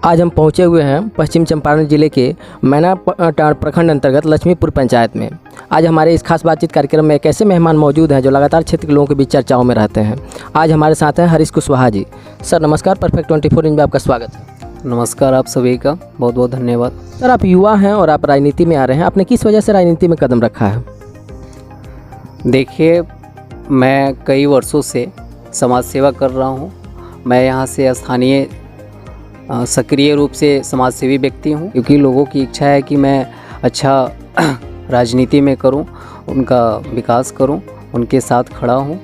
आज हम पहुंचे हुए हैं पश्चिम चंपारण जिले के मैना प्रखंड अंतर्गत लक्ष्मीपुर पंचायत में। आज हमारे इस खास बातचीत कार्यक्रम में एक ऐसे मेहमान मौजूद हैं जो लगातार क्षेत्र के लोगों के बीच चर्चाओं में रहते हैं। आज हमारे साथ हैं हरीश कुशवाहा जी। सर नमस्कार, परफेक्ट 24 इंच में आपका स्वागत है। नमस्कार, आप सभी का बहुत बहुत धन्यवाद। सर आप युवा हैं और आप राजनीति में आ रहे हैं, आपने किस वजह से राजनीति में कदम रखा है? देखिए, मैं कई वर्षों से समाज सेवा कर रहा हूँ। मैं यहाँ से स्थानीय सक्रिय रूप से समाज सेवी व्यक्ति हूँ, क्योंकि लोगों की इच्छा है कि मैं अच्छा राजनीति में करूँ, उनका विकास करूँ, उनके साथ खड़ा हूँ।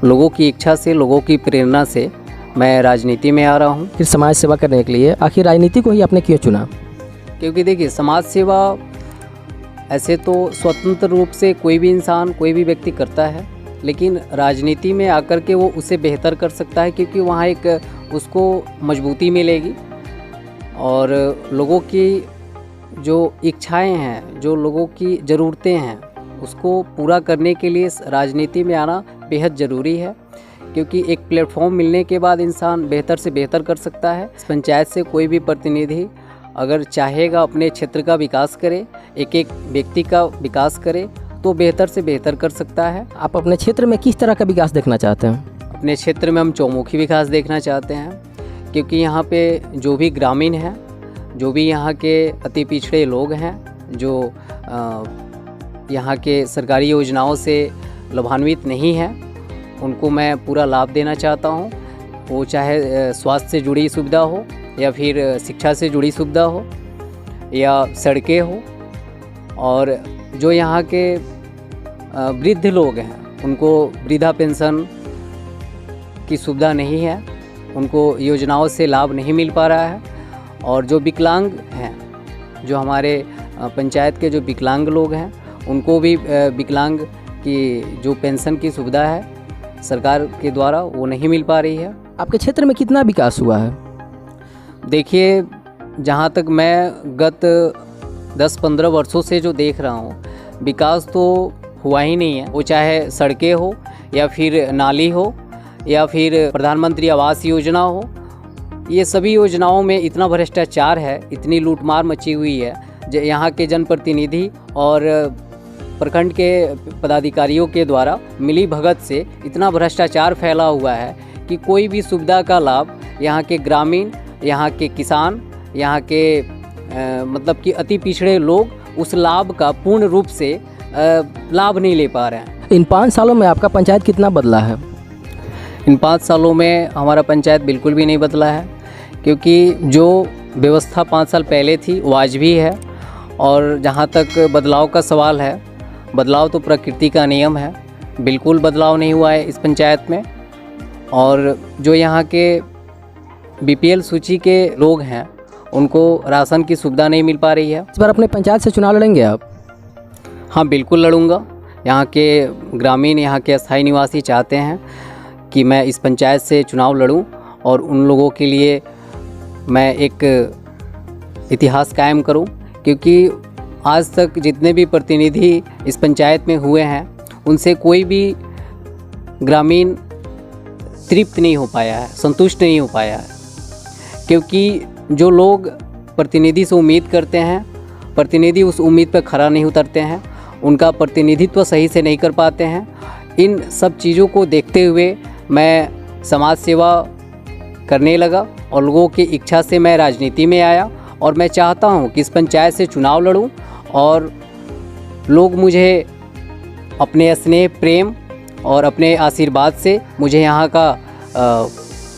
लोगों की इच्छा से, लोगों की प्रेरणा से मैं राजनीति में आ रहा हूँ। फिर समाज सेवा करने के लिए आखिर राजनीति को ही आपने क्यों चुना? क्योंकि देखिए, समाज सेवा ऐसे तो स्वतंत्र रूप से कोई भी इंसान, कोई भी व्यक्ति करता है, लेकिन राजनीति में आकर के वो उसे बेहतर कर सकता है, क्योंकि वहाँ एक उसको मजबूती मिलेगी और लोगों की जो इच्छाएं हैं, जो लोगों की ज़रूरतें हैं, उसको पूरा करने के लिए राजनीति में आना बेहद ज़रूरी है। क्योंकि एक प्लेटफॉर्म मिलने के बाद इंसान बेहतर से बेहतर कर सकता है। पंचायत से कोई भी प्रतिनिधि अगर चाहेगा अपने क्षेत्र का विकास करे, एक एक व्यक्ति का विकास करे, तो बेहतर से बेहतर कर सकता है। आप अपने क्षेत्र में किस तरह का विकास देखना चाहते हैं? अपने क्षेत्र में हम चौमुखी विकास देखना चाहते हैं, क्योंकि यहाँ पे जो भी ग्रामीण हैं, जो भी यहाँ के अति पिछड़े लोग हैं, जो यहाँ के सरकारी योजनाओं से लाभान्वित नहीं हैं, उनको मैं पूरा लाभ देना चाहता हूँ। वो चाहे स्वास्थ्य से जुड़ी सुविधा हो, या फिर शिक्षा से जुड़ी सुविधा हो, या सड़कें हो। और जो यहाँ के वृद्ध लोग हैं, उनको वृद्धा पेंशन की सुविधा नहीं है, उनको योजनाओं से लाभ नहीं मिल पा रहा है। और जो विकलांग हैं, जो हमारे पंचायत के जो विकलांग लोग हैं, उनको भी विकलांग की जो पेंशन की सुविधा है सरकार के द्वारा, वो नहीं मिल पा रही है। आपके क्षेत्र में कितना विकास हुआ है? देखिए, जहाँ तक मैं गत 10-15 वर्षों से जो देख रहा हूँ, विकास तो हुआ ही नहीं है। वो चाहे सड़कें हो, या फिर नाली हो, या फिर प्रधानमंत्री आवास योजना हो। ये सभी योजनाओं में इतना भ्रष्टाचार है, इतनी लूटमार मची हुई है। यहाँ के जनप्रतिनिधि और प्रखंड के पदाधिकारियों के द्वारा मिली भगत से इतना भ्रष्टाचार फैला हुआ है कि कोई भी सुविधा का लाभ यहाँ के ग्रामीण, यहाँ के किसान, यहाँ के मतलब कि अति पिछड़े लोग उस लाभ का पूर्ण रूप से लाभ नहीं ले पा रहे हैं। इन 5 सालों में आपका पंचायत कितना बदला है? इन 5 सालों में हमारा पंचायत बिल्कुल भी नहीं बदला है, क्योंकि जो व्यवस्था 5 साल पहले थी वो आज भी है। और जहाँ तक बदलाव का सवाल है, बदलाव तो प्रकृति का नियम है, बिल्कुल बदलाव नहीं हुआ है इस पंचायत में। और जो यहाँ के बीपीएल सूची के लोग हैं, उनको राशन की सुविधा नहीं मिल पा रही है। इस बार अपने पंचायत से चुनाव लड़ेंगे आप? हाँ, बिल्कुल लड़ूंगा। यहाँ के ग्रामीण, यहाँ के अस्थायी निवासी चाहते हैं कि मैं इस पंचायत से चुनाव लड़ूं, और उन लोगों के लिए मैं एक इतिहास कायम करूं। क्योंकि आज तक जितने भी प्रतिनिधि इस पंचायत में हुए हैं, उनसे कोई भी ग्रामीण तृप्त नहीं हो पाया है, संतुष्ट नहीं हो पाया है। क्योंकि जो लोग प्रतिनिधि से उम्मीद करते हैं, प्रतिनिधि उस उम्मीद पर खरा नहीं उतरते हैं, उनका प्रतिनिधित्व सही से नहीं कर पाते हैं। इन सब चीज़ों को देखते हुए मैं समाज सेवा करने लगा, और लोगों की इच्छा से मैं राजनीति में आया। और मैं चाहता हूं कि इस पंचायत से चुनाव लड़ूं, और लोग मुझे अपने स्नेह, प्रेम और अपने आशीर्वाद से मुझे यहाँ का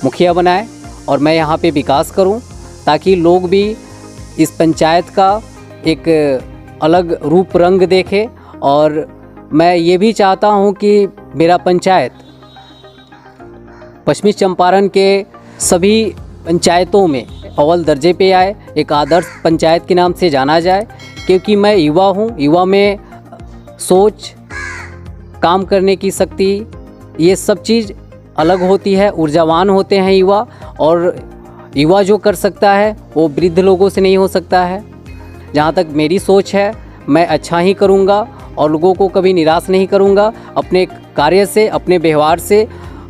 मुखिया बनाए, और मैं यहाँ पे विकास करूं, ताकि लोग भी इस पंचायत का एक अलग रूप रंग देखें। और मैं ये भी चाहता हूं कि मेरा पंचायत पश्चिमी चंपारण के सभी पंचायतों में अव्वल दर्जे पे आए, एक आदर्श पंचायत के नाम से जाना जाए। क्योंकि मैं युवा हूँ, युवा में सोच, काम करने की शक्ति, ये सब चीज़ अलग होती है, ऊर्जावान होते हैं युवा। और युवा जो कर सकता है वो वृद्ध लोगों से नहीं हो सकता है। जहाँ तक मेरी सोच है, मैं अच्छा ही करूँगा और लोगों को कभी निराश नहीं करूँगा। अपने कार्य से, अपने व्यवहार से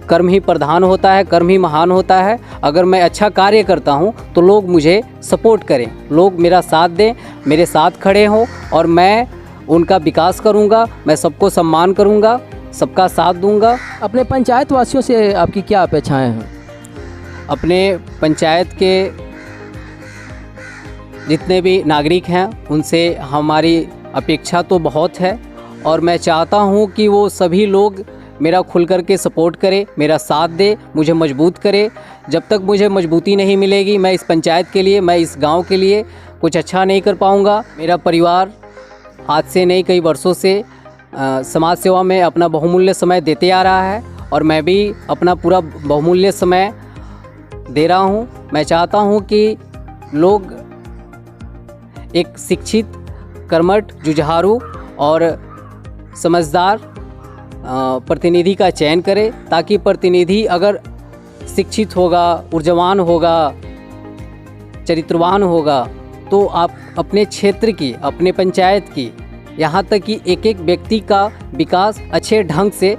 कर्म ही प्रधान होता है, कर्म ही महान होता है। अगर मैं अच्छा कार्य करता हूँ तो लोग मुझे सपोर्ट करें, लोग मेरा साथ दें, मेरे साथ खड़े हों और मैं उनका विकास करूँगा, मैं सबको सम्मान करूँगा, सबका साथ दूँगा। अपने पंचायत वासियों से आपकी क्या अपेक्षाएं हैं? अपने पंचायत के जितने भी नागरिक हैं उनसे हमारी अपेक्षा तो बहुत है और मैं चाहता हूँ कि वो सभी लोग मेरा खुल कर के सपोर्ट करे, मेरा साथ दे, मुझे मजबूत करे। जब तक मुझे मजबूती नहीं मिलेगी मैं इस पंचायत के लिए, मैं इस गांव के लिए कुछ अच्छा नहीं कर पाऊँगा। मेरा परिवार आज से नहीं कई वर्षों से समाज सेवा में अपना बहुमूल्य समय देते आ रहा है और मैं भी अपना पूरा बहुमूल्य समय दे रहा हूँ। मैं चाहता हूँ कि लोग एक शिक्षित, कर्मठ, जुझारू और समझदार प्रतिनिधि का चयन करें, ताकि प्रतिनिधि अगर शिक्षित होगा, ऊर्जावान होगा, चरित्रवान होगा तो आप अपने क्षेत्र की, अपने पंचायत की, यहाँ तक कि एक एक व्यक्ति का विकास अच्छे ढंग से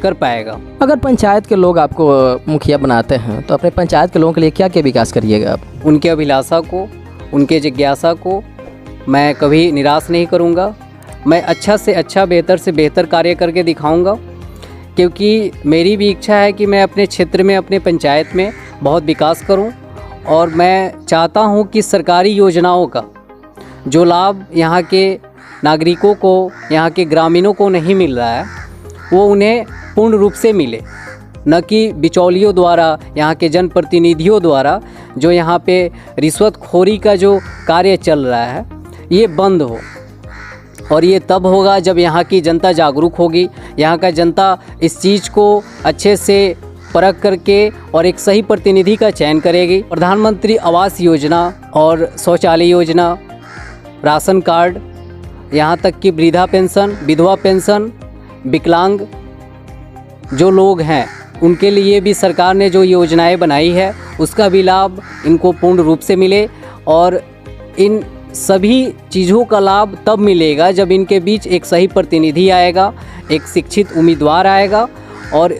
कर पाएगा। अगर पंचायत के लोग आपको मुखिया बनाते हैं तो अपने पंचायत के लोगों के लिए क्या क्या विकास करिएगा आप? उनके अभिलाषा को, उनके जिज्ञासा को मैं कभी निराश नहीं करूँगा। मैं अच्छा से अच्छा, बेहतर से बेहतर कार्य करके दिखाऊंगा, क्योंकि मेरी भी इच्छा है कि मैं अपने क्षेत्र में, अपने पंचायत में बहुत विकास करूं और मैं चाहता हूं कि सरकारी योजनाओं का जो लाभ यहाँ के नागरिकों को, यहाँ के ग्रामीणों को नहीं मिल रहा है, वो उन्हें पूर्ण रूप से मिले, न कि बिचौलियों द्वारा, यहाँ के जनप्रतिनिधियों द्वारा जो यहाँ पे रिश्वतखोरी का जो कार्य चल रहा है ये बंद हो। और ये तब होगा जब यहाँ की जनता जागरूक होगी, यहाँ का जनता इस चीज़ को अच्छे से परख करके और एक सही प्रतिनिधि का चयन करेगी। प्रधानमंत्री आवास योजना और शौचालय योजना, राशन कार्ड, यहाँ तक कि वृद्धा पेंशन, विधवा पेंशन, विकलांग जो लोग हैं उनके लिए भी सरकार ने जो योजनाएं बनाई है उसका भी लाभ इनको पूर्ण रूप से मिले। और इन सभी चीज़ों का लाभ तब मिलेगा जब इनके बीच एक सही प्रतिनिधि आएगा, एक शिक्षित उम्मीदवार आएगा। और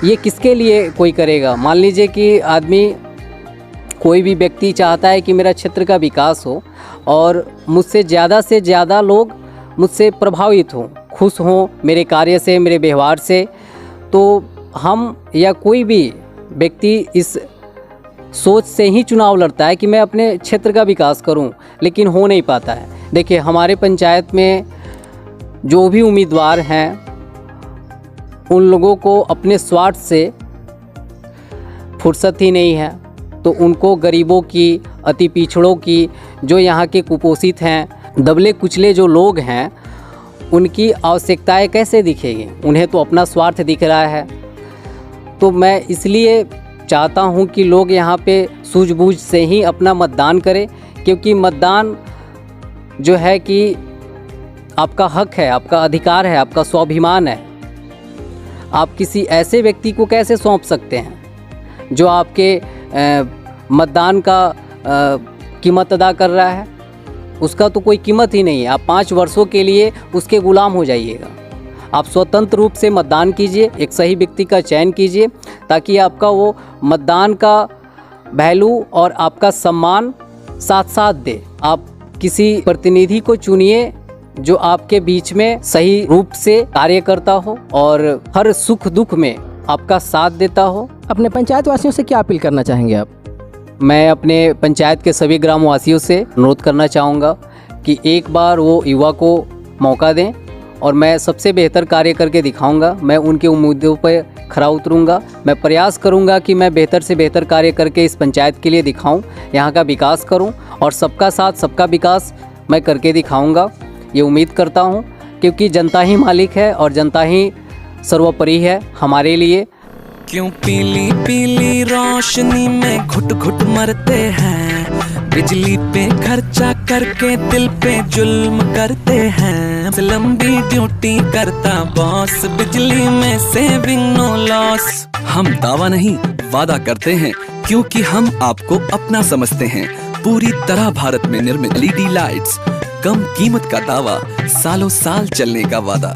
ये किसके लिए कोई करेगा? मान लीजिए कि आदमी, कोई भी व्यक्ति चाहता है कि मेरा क्षेत्र का विकास हो और मुझसे ज़्यादा से ज़्यादा लोग मुझसे प्रभावित हों, खुश हों मेरे कार्य से, मेरे व्यवहार से, तो हम या कोई भी व्यक्ति इस सोच से ही चुनाव लड़ता है कि मैं अपने क्षेत्र का विकास करूं, लेकिन हो नहीं पाता है। देखिए, हमारे पंचायत में जो भी उम्मीदवार हैं उन लोगों को अपने स्वार्थ से फुर्सत ही नहीं है, तो उनको गरीबों की, अति पिछड़ों की, जो यहाँ के कुपोषित हैं, दबले कुचले जो लोग हैं, उनकी आवश्यकताएं कैसे दिखेगी? उन्हें तो अपना स्वार्थ दिख रहा है। तो मैं इसलिए चाहता हूं कि लोग यहाँ पे सूझबूझ से ही अपना मतदान करें, क्योंकि मतदान जो है कि आपका हक है, आपका अधिकार है, आपका स्वाभिमान है। आप किसी ऐसे व्यक्ति को कैसे सौंप सकते हैं जो आपके मतदान का कीमत अदा कर रहा है? उसका तो कोई कीमत ही नहीं है। आप 5 वर्षों के लिए उसके गुलाम हो जाइएगा। आप स्वतंत्र रूप से मतदान कीजिए, एक सही व्यक्ति का चयन कीजिए, ताकि आपका वो मतदान का वैल्यू और आपका सम्मान साथ साथ दे। आप किसी प्रतिनिधि को चुनिए जो आपके बीच में सही रूप से कार्य करता हो और हर सुख दुख में आपका साथ देता हो। अपने पंचायत वासियों से क्या अपील करना चाहेंगे आप? मैं अपने पंचायत के सभी ग्रामवासियों से अनुरोध करना चाहूँगा कि एक बार वो युवा को मौका दें और मैं सबसे बेहतर कार्य करके दिखाऊंगा। मैं उनके उम्मीदों पर खरा उतरूंगा। मैं प्रयास करूंगा कि मैं बेहतर से बेहतर कार्य करके इस पंचायत के लिए दिखाऊं, यहाँ का विकास करूं और सबका साथ सबका विकास मैं करके दिखाऊंगा। ये उम्मीद करता हूं, क्योंकि जनता ही मालिक है और जनता ही सर्वोपरि है हमारे लिए। क्यों पीली पीली रोशनी में घुट घुट मरते हैं, बिजली पे खर्चा करके दिल पे जुल्म करते हैं। लंबी ड्यूटी करता बॉस, बिजली में सेविंग नो लॉस। हम दावा नहीं वादा करते हैं, क्योंकि हम आपको अपना समझते हैं। पूरी तरह भारत में निर्मित LED लाइट्स, कम कीमत का दावा, सालों साल चलने का वादा।